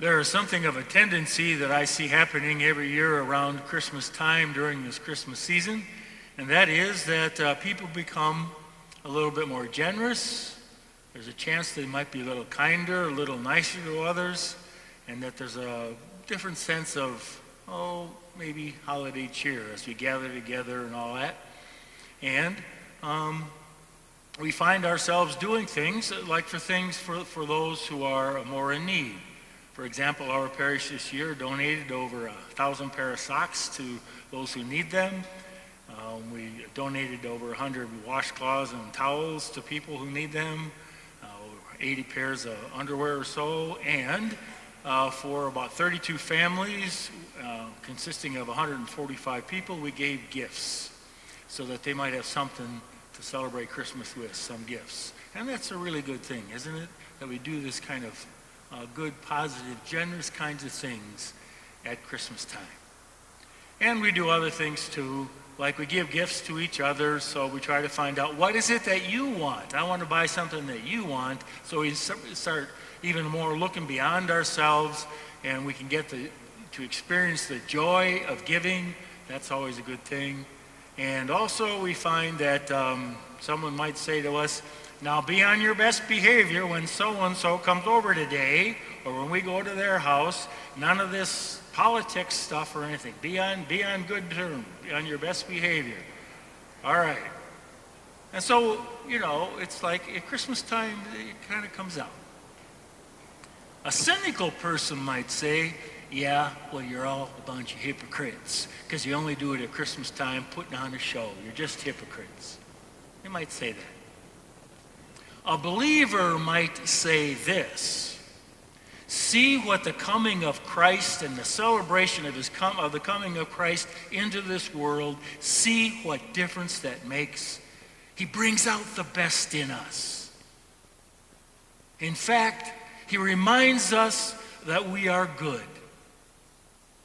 There is something of a tendency that I see happening every year around Christmas time during this Christmas season, and that is that people become a little bit more generous. There's a chance they might be a little kinder, a little nicer to others, and that there's a different sense of, maybe holiday cheer as we gather together and all that. And we find ourselves doing things like for those who are more in need. For example, our parish this year donated over 1,000 pair of socks to those who need them. We donated over 100 washcloths and towels to people who need them, over 80 pairs of underwear or so, and for about 32 families consisting of 145 people, we gave gifts so that they might have something to celebrate Christmas with, some gifts. And that's a really good thing, isn't it? That we do this kind of good, positive, generous kinds of things at Christmas time. And we do other things too, like we give gifts to each other, so we try to find out, what is it that you want? I want to buy something that you want, so we start even more looking beyond ourselves, and we can get to experience the joy of giving. That's always a good thing. And also we find that someone might say to us, now be on your best behavior when so-and-so comes over today, or when we go to their house. None of this politics stuff or anything. Be on good terms. Be on your best behavior. All right. And so, it's like at Christmas time, it kind of comes out. A cynical person might say, yeah, well, you're all a bunch of hypocrites because you only do it at Christmas time, putting on a show. You're just hypocrites. They might say that. A believer might say this: see what the coming of Christ and the celebration of the coming of Christ into this world, see what difference that makes. He brings out the best in us. In fact, he reminds us that we are good.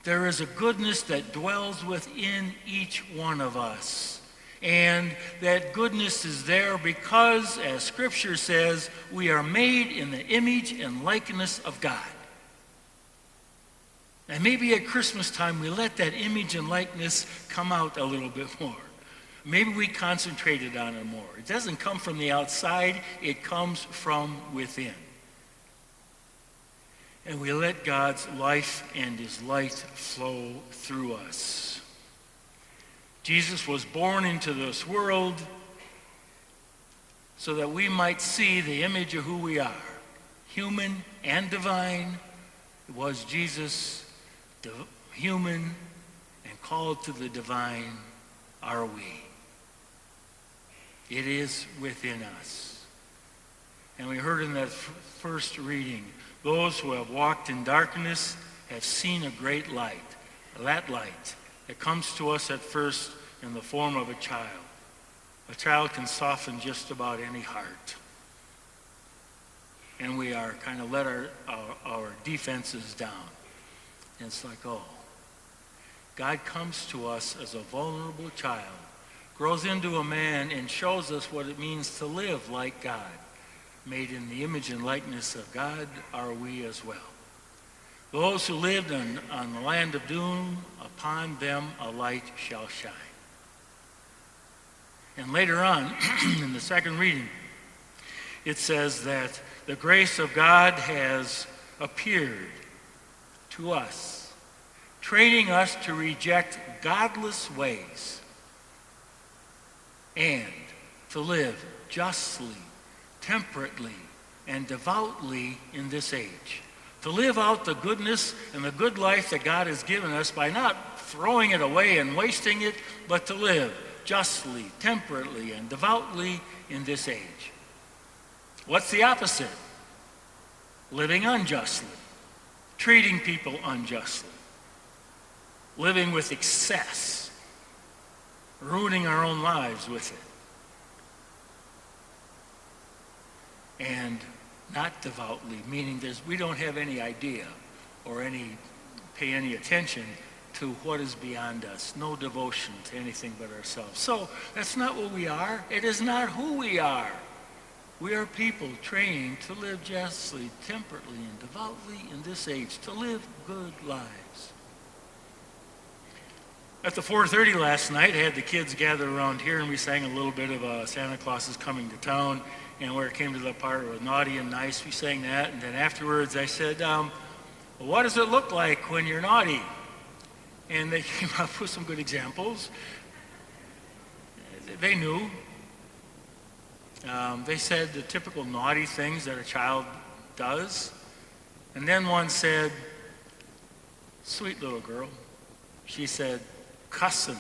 There is a goodness that dwells within each one of us. And that goodness is there because, as Scripture says, we are made in the image and likeness of God. And maybe at Christmas time we let that image and likeness come out a little bit more. Maybe we concentrated on it more. It doesn't come from the outside, it comes from within. And we let God's life and his light flow through us. Jesus was born into this world so that we might see the image of who we are, human and divine. It was Jesus, human and called to the divine, are we. It is within us. And we heard in that first reading, those who have walked in darkness have seen a great light. That light that comes to us at first in the form of a child. A child can soften just about any heart. And we are kind of let our defenses down. And it's like, God comes to us as a vulnerable child, grows into a man, and shows us what it means to live like God. Made in the image and likeness of God are we as well. Those who lived on the land of doom, upon them a light shall shine. And later on, in the second reading, it says that the grace of God has appeared to us, training us to reject godless ways and to live justly, temperately, and devoutly in this age. To live out the goodness and the good life that God has given us by not throwing it away and wasting it, but to live justly, temperately, and devoutly in this age. What's the opposite? Living unjustly, treating people unjustly, living with excess, ruining our own lives with it. And not devoutly, meaning we don't have any idea or pay any attention to what is beyond us. No devotion to anything but ourselves. So that's not what we are. It is not who we are. We are people trained to live justly, temperately, and devoutly in this age, to live good lives. At the 4:30 last night, I had the kids gather around here, and we sang a little bit of Santa Claus is Coming to Town. And where it came to the part of naughty and nice, we sang that. And then afterwards, I said, well, what does it look like when you're naughty? And they came up with some good examples. They knew. They said the typical naughty things that a child does. And then one said, sweet little girl. She said, cussing.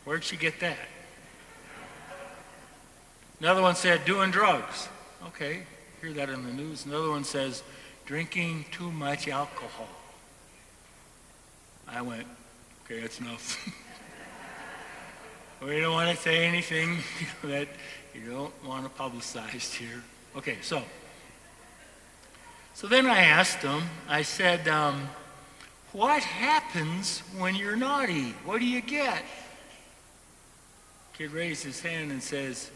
Where'd she get that? Another one said, doing drugs. Okay, hear that in the news. Another one says, drinking too much alcohol. I went, okay, that's enough. We don't want to say anything that you don't want to publicize here. Okay, so then I asked them, I said, what happens when you're naughty? What do you get? Kid raised his hand and says,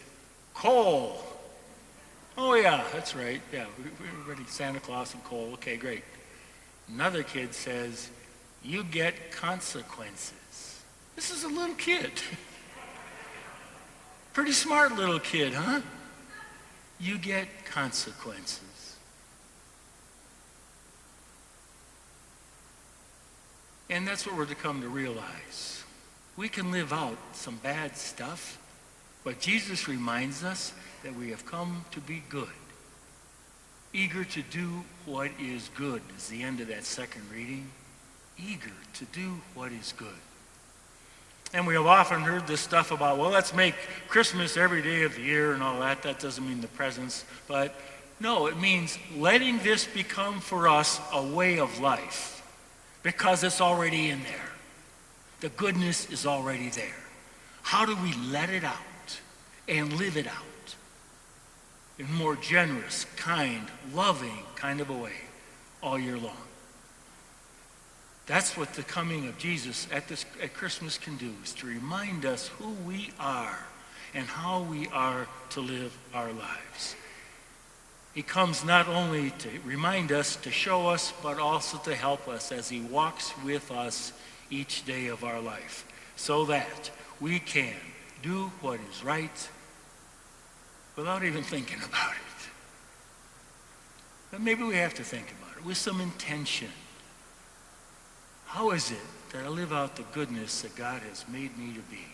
coal. Oh yeah, that's right. Yeah, we're ready. Santa Claus and coal. Okay, great. Another kid says, you get consequences. This is a little kid. Pretty smart little kid, huh? You get consequences. And that's what we're to come to realize. We can live out some bad stuff, but Jesus reminds us that we have come to be good. Eager to do what is good is the end of that second reading. Eager to do what is good. And we have often heard this stuff about, well, let's make Christmas every day of the year and all that. That doesn't mean the presents. But no, it means letting this become for us a way of life because it's already in there. The goodness is already there. How do we let it out and live it out in a more generous, kind, loving kind of a way all year long? That's what the coming of Jesus at Christmas can do, is to remind us who we are and how we are to live our lives. He comes not only to remind us, to show us, but also to help us as he walks with us each day of our life, so that we can do what is right without even thinking about it. But maybe we have to think about it with some intention. How is it that I live out the goodness that God has made me to be?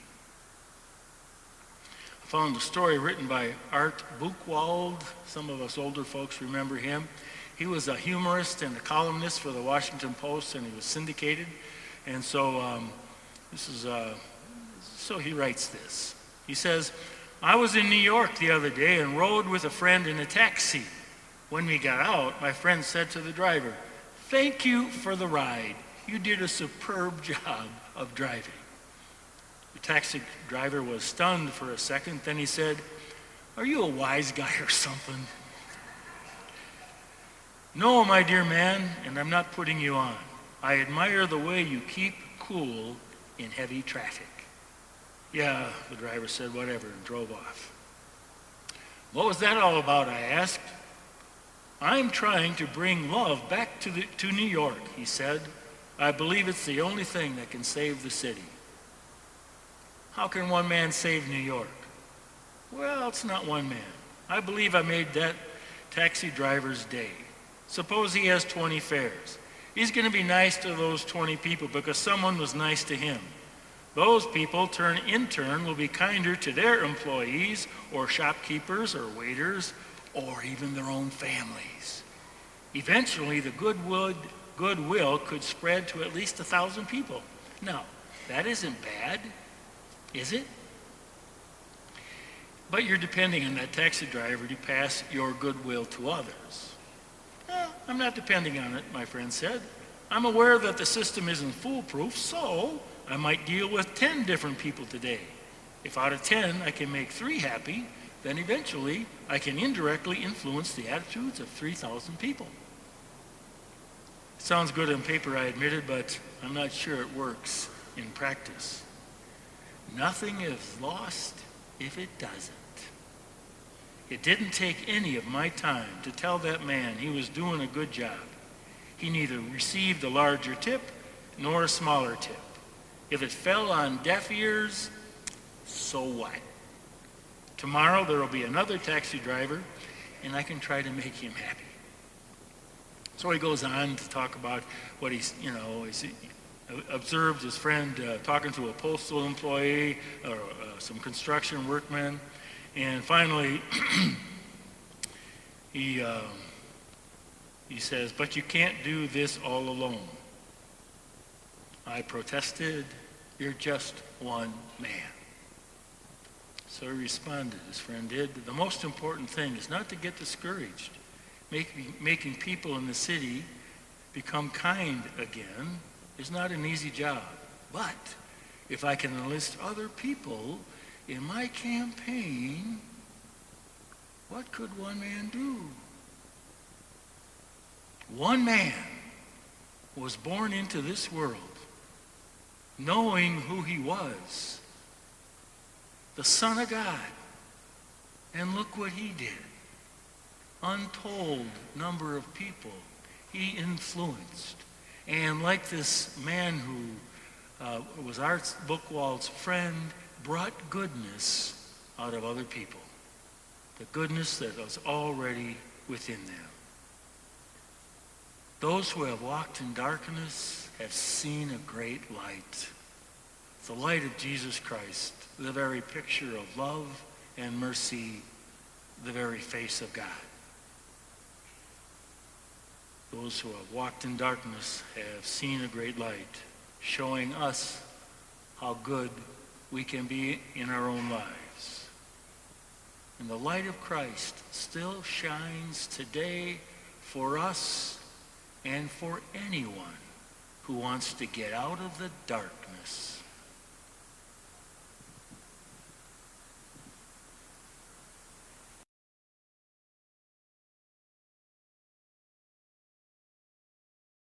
I found a story written by Art Buchwald. Some of us older folks remember him. He was a humorist and a columnist for the Washington Post, and he was syndicated. And so so he writes this. He says, I was in New York the other day and rode with a friend in a taxi. When we got out, my friend said to the driver, thank you for the ride. You did a superb job of driving. The taxi driver was stunned for a second. Then he said, are you a wise guy or something? No, my dear man, and I'm not putting you on. I admire the way you keep cool in heavy traffic. Yeah, the driver said whatever and drove off. What was that all about, I asked. I'm trying to bring love back to New York, he said. I believe it's the only thing that can save the city. How can one man save New York? Well, it's not one man. I believe I made that taxi driver's day. Suppose he has 20 fares. He's going to be nice to those 20 people because someone was nice to him. Those people, in turn, will be kinder to their employees or shopkeepers or waiters or even their own families. Eventually, the goodwill could spread to at least 1,000 people. Now, that isn't bad, is it? But you're depending on that taxi driver to pass your goodwill to others. I'm not depending on it, my friend said. I'm aware that the system isn't foolproof, so I might deal with 10 different people today. If out of 10 I can make 3 happy, then eventually I can indirectly influence the attitudes of 3,000 people. Sounds good on paper, I admitted, but I'm not sure it works in practice. Nothing is lost if it doesn't. It didn't take any of my time to tell that man he was doing a good job. He neither received a larger tip nor a smaller tip. If it fell on deaf ears, so what? Tomorrow there will be another taxi driver, and I can try to make him happy. So he goes on to talk about what he's observed his friend talking to a postal employee or some construction workmen. And finally, he says, "But you can't do this all alone." I protested, "You're just one man." So he responded, his friend did, "The most important thing is not to get discouraged. Making people in the city become kind again is not an easy job. But if I can enlist other people in my campaign, what could one man do?" One man was born into this world, knowing who he was, the Son of God. And look what he did. Untold number of people he influenced. And like this man who was Art Bookwald's friend, brought goodness out of other people. The goodness that was already within them. Those who have walked in darkness have seen a great light. The light of Jesus Christ, the very picture of love and mercy, the very face of God. Those who have walked in darkness have seen a great light, showing us how good we can be in our own lives. And the light of Christ still shines today for us and for anyone who wants to get out of the darkness